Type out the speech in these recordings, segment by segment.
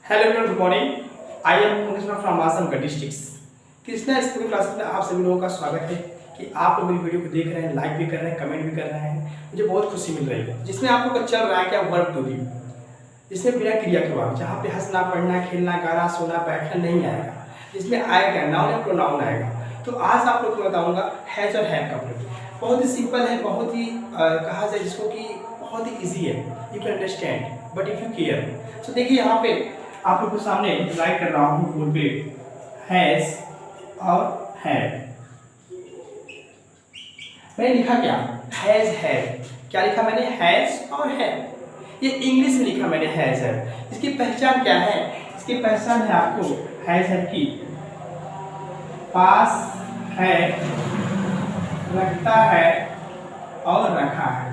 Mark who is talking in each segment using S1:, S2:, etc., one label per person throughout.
S1: Hello everyone, good morning. I am Krishna from Azamgarh district. Krishna school classes में आप सभी लोगों का स्वागत है कि आप लोग मेरी वीडियो को देख रहे हैं, लाइक भी कर रहे हैं, कमेंट भी कर रहे हैं। मुझे बहुत खुशी मिल रही है जिसमें आप लोग का चल रहा है क्या वर्ब टू बी, जिसमें बिना क्रिया के बाद जहाँ पे हंसना, पढ़ना, खेलना, गाना, सोना, बैठना नहीं आएगा, जिसमें आएगा नाउन या प्रोनाउन आएगा। तो आज आप लोग को बताऊंगा हैज और हैव का प्रयोग। बहुत ही सिंपल है, बहुत ही कहा जाए जिसको कि बहुत ही ईजी है, you can understand but if you care. So देखिए यहाँ पे आप लोग के सामने राइट कर रहा हूँ बोर्ड पे हैज और हैव। मैंने लिखा क्या? Has have. क्या लिखा मैंने? हैज और हैव। ये इंग्लिश में लिखा मैंने हैज हैव। इसकी पहचान क्या है? इसकी पहचान है आपको हैज हैव की पास है, रखता है और रखा है।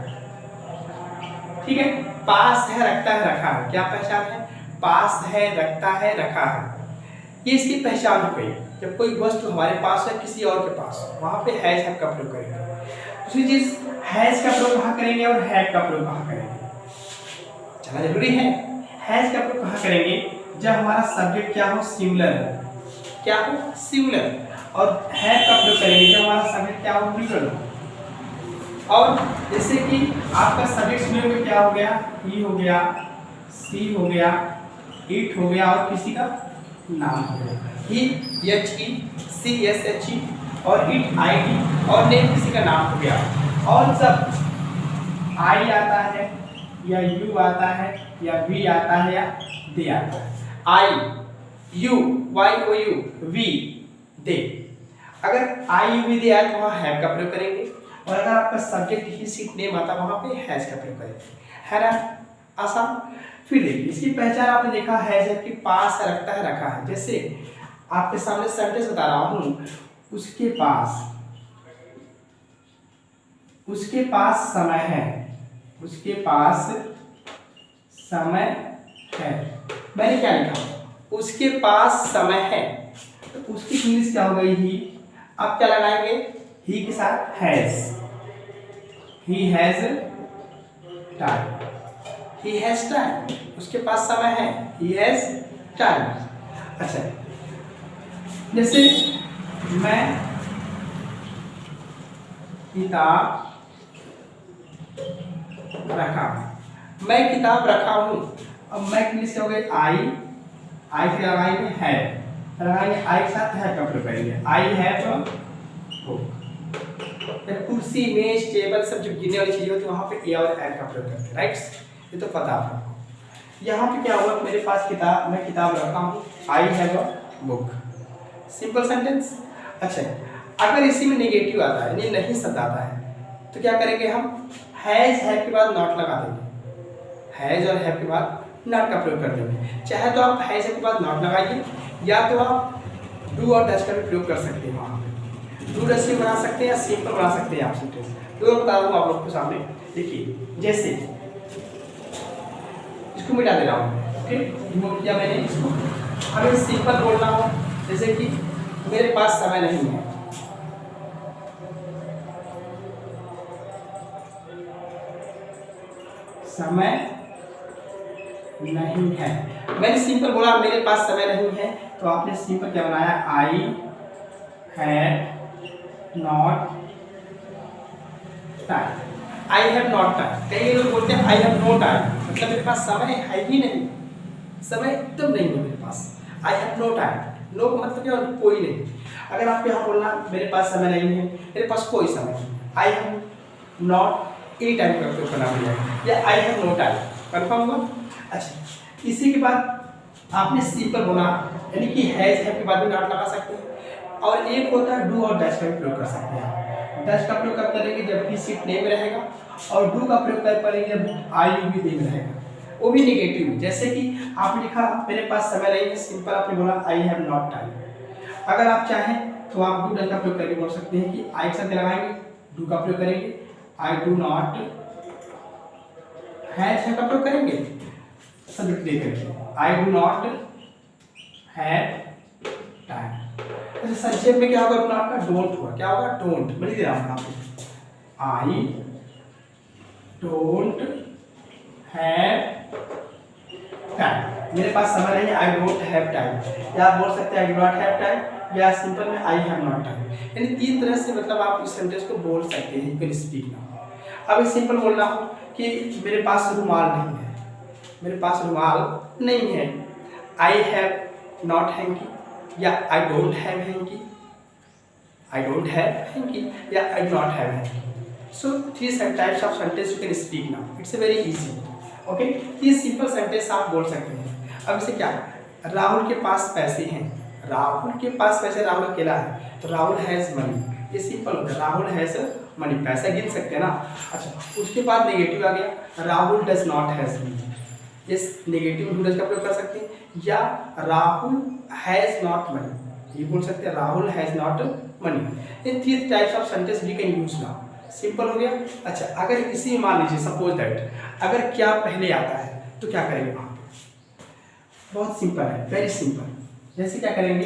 S1: ठीक है, पास है, रखता है, रखा है। क्या पहचान है? पास है, रखता है, रखा है। ये इसकी पहचान हो गई। जब कोई वस्तु हमारे पास है, किसी और के पास, वहां पे हैज हैव का प्रयोग करेंगे। दूसरी चीज, हैज का प्रयोग कहाँ करेंगे और हैव का प्रयोग कहाँ करेंगे? चला जरूरी है। हैज का प्रयोग कहाँ करेंगे? जब हमारा सब्जेक्ट क्या हो? सिंगुलर हो। क्या हो? सिंगुलर। और हैव का प्रयोग करेंगे जब हमारा सब्जेक्ट क्या हो? प्लूरल हो। और जैसे कि आपका सब्जेक्ट सिंगुलर में क्या हो गया? ही हो गया, सी हो गया, इट हो गया और किसी का नाम हो गया। He H E, she S H E और इट आई डी और नेम किसी का नाम हो गया। और जब आई आता है या यू आता है या वी आता है या दे आता है, I you Y O U we they, अगर आई यू वी दे आए तो वहाँ हैव का प्रयोग करेंगे। और अगर आपका सब्जेक्ट ही सीट नेम आता वहाँ पे हैज का प्रयोग करेंगे। है ना आसान? फिर देखिए इसकी पहचान आपने देखा हैज है कि पास है, रखता है, रखा है। जैसे आपके सामने सेंटेंस बता रहा हूँ, उसके पास समय है, उसके पास समय है। मैंने क्या लिखा? उसके पास समय है। तो उसकी इंग्लिश क्या हो गई? ही। अब क्या लगाएंगे? ही के साथ has. He has time. He has time. उसके पास समय है। He has time. अच्छा, जैसे मैं किताब रखा, मैं किताब रखा हूँ। अब मैं इंग्लिश से हो गई आई से लगाएंगे है, लगाएंगे आई के साथ है का प्रयोग करेंगे। I have book. कुर्सी, मेज, टेबल सब जो गिनने वाली चीजें होती है वहाँ पे ए और एड का प्रयोग करते हैं। राइट, ये तो पता है आपको। यहाँ पे क्या हुआ? मेरे पास किताब, मैं किताब रखा हूँ। I have a book. Simple sentence. अच्छा, अगर इसी में नेगेटिव आता है, यानी नहीं शब्द आता है, तो क्या करेंगे हम? हैज हैव के बाद नॉट लगा देंगे। हैज और हैव के बाद नॉट का प्रयोग कर देंगे। चाहे तो आप हैज के बाद नॉट लगाइए, या तो आप डू और डैश का भी प्रयोग कर सकते हैं। वहाँ पे डू डैश भी बना सकते हैं या सिंपल बना सकते हैं आप सेंटेंस। तो बता दूँ आप लोग को सामने। देखिए, जैसे इसको मिटा दे रहा हूँ, ओके, रिमूव किया मैंने इसको। अब सिंपल बोलना हो, जैसे कि मेरे पास समय नहीं है। समय नहीं है। मैंने सिंपल बोला मेरे पास समय नहीं है, तो आपने सिंपल क्या बनाया? आई have not time. I have not time. कई लोग बोलते हैं आई हैव नो टाइम, मतलब मेरे पास समय है ही नहीं, समय एकदम नहीं है मेरे पास। I have no time. No का मतलब क्या? कोई नहीं। अगर आप यहाँ बोलना मेरे पास समय नहीं है, मेरे पास कोई समय नहीं, I have not any time का प्रयोग करना पड़ेगा, या I have no time. Confirm हुआ? अच्छा, इसी के बाद आपने सिंपल बोला, यानी कि हैज हैव के बाद भी नॉट लगा सकते हैं। और एक होता है डू और डैश का भी प्रयोग कर सकते हैं। डैश का प्रयोग कब करेंगे? जब भी सीट नेम रहेगा। और डू का प्रयोग कर करेंगे जब आई यू भी नेम रहेगा, वो भी नेगेटिव। जैसे कि आपने लिखा मेरे पास समय नहीं है, सिंपल आपने बोला आई हैव नॉट टाइम। अगर आप चाहें तो आप डू डैश का प्रयोग करके बोल सकते हैं कि आई के साथ लगाएंगे, डू का प्रयोग करेंगे, आई डू नॉट हैव का प्रयोग करेंगे सब्जेक्ट दे करके, आई डू नॉट हैव टाइम। अच्छा, संक्षेप में क्या होगा? अपना आपका डोंट हुआ। क्या होगा? डोंट। मैं लिख दे रहा हूँ आपको, आई डोंट हैव टाइम। मेरे पास समय नहीं है, आई डोंट हैव टाइम, या आप बोल सकते हैं आई डू नॉट हैव टाइम, या सिंपल में आई हैव नॉट टाइम। यानी 3 तरह से मतलब आप इस सेंटेंस को बोल सकते हैं, यू कैन स्पीक नाउ। अब सिंपल बोलना हो कि मेरे पास रुमाल नहीं है, मेरे पास रुमाल नहीं है, आई हैव नॉट हैंकी, या I don't have hanky, I don't have hanky, या I do not have hanky. So 3 types of sentence you can speak now. It's a very easy. Okay? ये सिंपल सेंटेंस आप बोल सकते हैं। अब इसे क्या, राहुल के पास पैसे हैं, राहुल के पास पैसे, राहुल अकेला है तो राहुल हैज़ मनी, ये सिंपल होता है, राहुल हैज़ मनी, पैसा गिन सकते हैं ना। अच्छा, उसके बाद नेगेटिव आ गया, Rahul does not has money, ये नेगेटिव डू डज का प्रयोग कर सकते हैं, या राहुल हैज़ नॉट मनी, ये बोल सकते हैं राहुल हैज़ नॉट मनी। ये 3 types of sentence we can use now. Simple हो गया। अच्छा, अगर इसी मान लीजिए सपोज दैट अगर क्या पहले आता है तो क्या करेंगे वहाँ पे, बहुत सिंपल है, वेरी सिंपल। जैसे क्या करेंगे,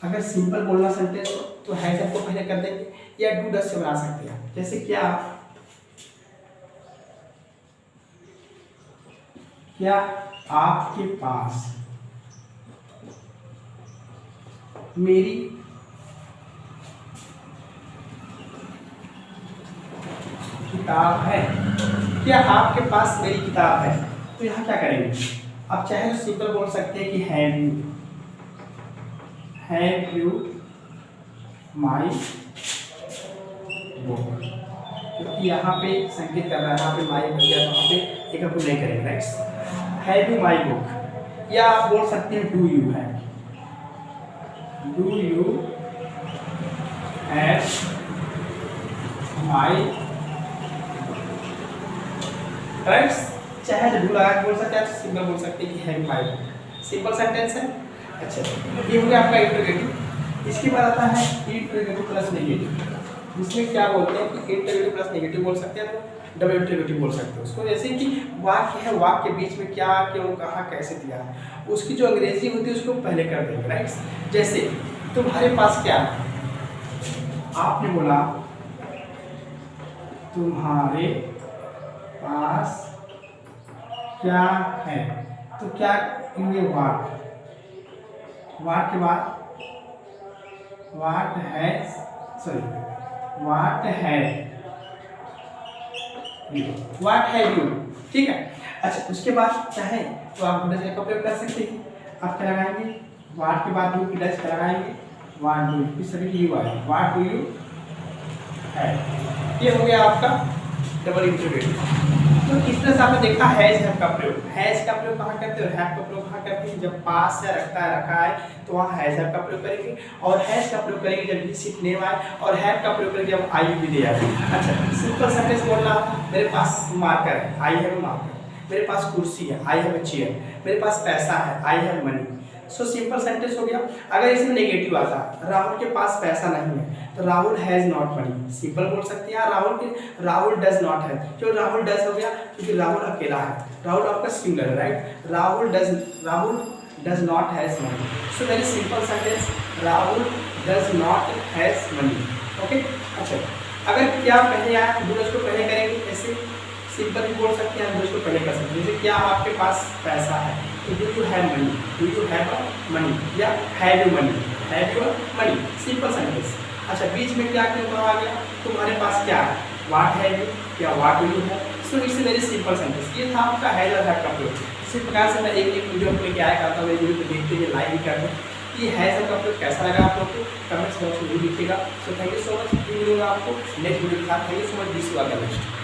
S1: अगर सिंपल बोलना सेंटेंस तो हैज आपको पहले कर देंगे, या डू डज से बना सकते हैं। जैसे क्या आपके पास मेरी किताब है, क्या आपके पास मेरी किताब है, तो यहाँ क्या करेंगे, आप चाहे तो सिंपल बोल सकते हैं कि हैव यू माई बुक, क्योंकि यहाँ पे संकेत कर रहा है, यहाँ पे माई बन गया, वहाँ पे एक अपन नहीं करेंगे, right. Have you my book, या आप बोल सकते हैं do you have my, right. चाहे तो डू लगा के बोल सकते हैं, सिंपल बोल सकते हैं कि have my book, simple sentence है। अच्छा, ये हो गया आपका इंटरोगेटिव। इसके बाद आता है इंटरोगेटिव प्लस नेगेटिव, जिसमें क्या बोलते हैं कि इंटरोगेटिव प्लस नेगेटिव बोल सकते हैं, तो डबल इंटरोगेटिव बोल सकते हैं उसको। जैसे कि वाक्य है, वाक्य के बीच में क्या, क्यों, कहाँ, कैसे दिया है, उसकी जो अंग्रेजी होती है उसको पहले कर देंगे, राइट। जैसे तुम्हारे पास क्या है, आपने बोला तुम्हारे पास क्या है, तो क्या ये वाट के बाद वाट है यू, ठीक है। अच्छा, उसके बाद चाहे तो आप डज का प्रयोग कर सकते हैं। आप क्या लगाएंगे, वाट के बाद डू डज का लगाएंगे, वाट डू, इस सभी की यू आए, वाट डू यू है। ये हो गया आपका डबल इंटरोगेटिव। तो इस तरह से आपने देखा हैज हैव का प्रयोग। हैज का प्रयोग कहाँ करते हैं और हैव का प्रयोग कहाँ करते हैं, जब पास है, रखता है, रखा है, तो वहाँ हैज हैव का प्रयोग करेंगे, और हैज का प्रयोग करेंगे जब विजिट नेम आए, और हैव का प्रयोग करेंगे जब आई भी दे आए। अच्छा, सिंपल सेंटेंस बोलना, मेरे पास मार्कर है, आई हैव मार्कर, मेरे पास कुर्सी है, आई हैव अ चेयर, मेरे पास पैसा है, I have money. So simple sentence हो गया। अगर इसमें नेगेटिव आता है, राहुल के पास पैसा नहीं है, तो Rahul has not money, simple बोल सकते हैं। राहुल डज नॉट है, क्यों राहुल डज हो गया, क्योंकि राहुल अकेला है, राहुल आपका सिंगुलर है, right. Rahul does not has money. So very simple sentence, Rahul does not has money. Okay. अच्छा, अगर क्या पहले आया, डू को पहले करेंगे, ऐसे सिंपल भी बोल सकते हैं, डू को पहले कर सकते हैं। जैसे क्या आपके पास पैसा है, तो do you have money, do you have money, या have you money, have you money, simple sentence. अच्छा, बीच में क्या क्यों आ गया, तुम्हारे पास क्या है, व्हाट हैव यू या what do you have. So it's a very simple sentence. ये था आपका हैज और हैव का प्रयोग। इसी प्रकार से मैं एक वीडियो अपने क्या करता हूँ, वीडियो को देखते हुए लाइक भी करते हैं। ये हैज और का प्रयोग कैसा लगा आप लोग को कमेंट्स बॉक्स में लिखिएगा। So thank you so much. आपको नेक्स्ट वीडियो के साथ, thank you so much, this was the best.